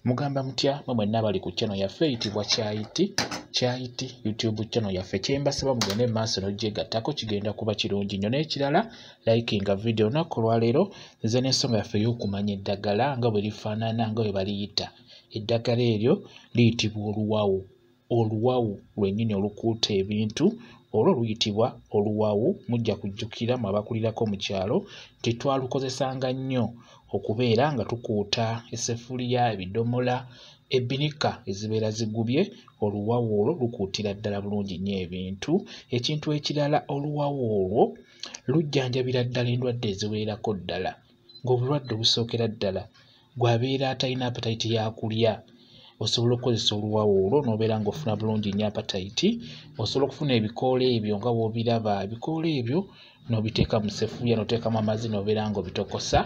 Mugamba mutya mwenna abali ku channel yaffe eyitibwa Kyayiti YouTube channel yaffe. Kyembasaba mugende maaso n'ogyegattako kigenda kuba kirungi nnyo. N'ekirala likinga video olunaku olwaleero nze n'ensonga yaffe ey'okumanya eddagala nga bwe lifaanana nga bwe baliyita. Eddagala eryo liyitibwa oluwawu. Oluwawu lwennyini olukuuta ebintu olwo luyitibwa oluwawu. Mujja kujjukira mu abakulirako mu kyalo nti twalukozesanga nnyo okubeera nga tukuuta esseffuliya, ebidomola, ebbinika ezibeera zigubye. Oluwawu olwo lukuutira ddala bulungi nnyo ebintu. Ekintu ekirala, oluwawu olwo lujjanjabira ddala endwadde eziwererako ddala, ng'obulwadde obusookera ddala gw'abeera atalina appetite yakulya, osobola okukozesa oluwawu olwo n'obeera ng'ofuna bulungi nnyo appetite. Osobola okufuna ebikoola ebyo nga bw'obiraba, ebikoola ebyo n'obiteeka mu sseffuliya n'oteekamu amazzi n'obeera ng'obitokosa.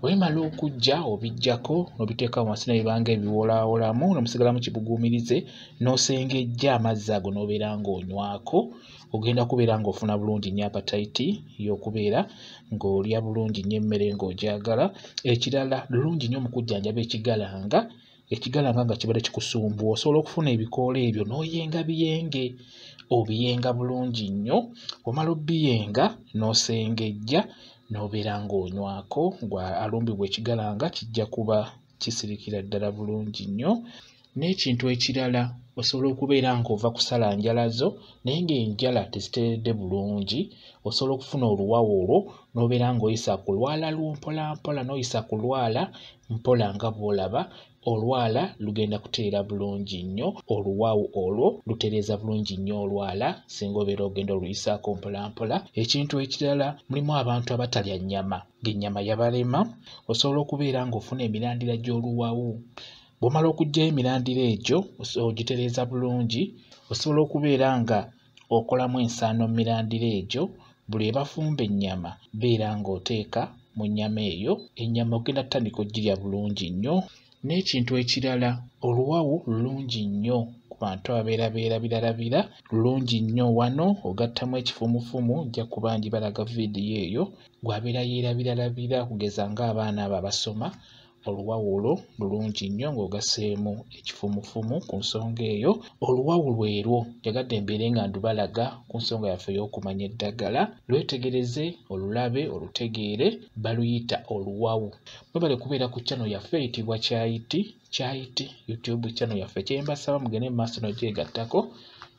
Wemala okujja obiggyako n'obiteeka wansi ne biba ng'ebiwoolaawolamu n'omusigalamu kibuguumirize n'osengejja amazzi ago n'obeera ng'onywako. Ogenda kubeera ng'ofuna bulungi nnyo appetite y'okubeera ng'olya bulungi nnyo emmere ng'ogyagala. Ekirala, lulungi nnyo mu kujjanjaba ekigalanga. Ekigalanga nga kibadde kikusumbuwa osobola okufuna ebikoola ebyo n'oyenga biyenge, obiyenga bulungi nnyo. Omala obbiyenga n'osengejja n'obeera ng'onywako. Alumbibwa ekigalanga kijja kuba kisirikira ddala bulungi nnyo. N'ekintu ekirala, osobola okubeera ng'ova kusala njala zo naye ng'enjala teziteredde bulungi. Osobola okufuna oluwawu olwo n'obeera ng'oyisa ku lwala lwo mpolampola n'oyisa ku lwala mpola nga bw'olaba. Olwala lugenda kuteera bulungi nnyo. Oluwawu olwo lutereeza bulungi nnyo olwala singa obeera ogenda oluyisaako mpolampola. Ekintu ekirala, mulimu abantu abatalya nnyama, ng'ennyama yabalema. Osobola okubeera ng'ofuna emirandira gy'oluwawu. Bw'omala okuggyayo emirandira egyo ogitereeza bulungi. Osobola okubeera nga okolamu ensaano mu mirandira egyo. Buli ebafumba ennyama beera ng'oteeka mu nnyama eyo. Ennyama ogenda kutandika oggirya bulungi nnyo. N'ekintu ekirala, oluwawu lulungi nnyo ku bantu ababeerabeera biralabira. Lulungi nnyo wano ogattamu ekifumufumu, nja kuba ndibalaga vidiyo eyo. Gw'abeera yeerabiralabira kugeza ng'abaana abo abasoma, oluwawu olwo lulungi nnyo ng'ogasseemu ekifumufumu. Ku nsonga eyo oluwawu lwerwo njagadde mbeere nga ndubalaga ku nsonga yaffe ey'okumanya eddagala. Lwetegereze, olulabe, olutegeere. Baluyita oluwawu. Mwebale kubeera ku channel yaffe eyitibwa Kyayiti YouTube channel yaffe. Kyembasaba mugende mu maaso n'ogyegattako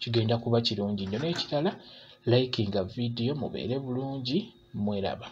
kigenda kuba kirungi nnyo. N'ekirala likinga vidiyo mubeere bulungi. Mweraba.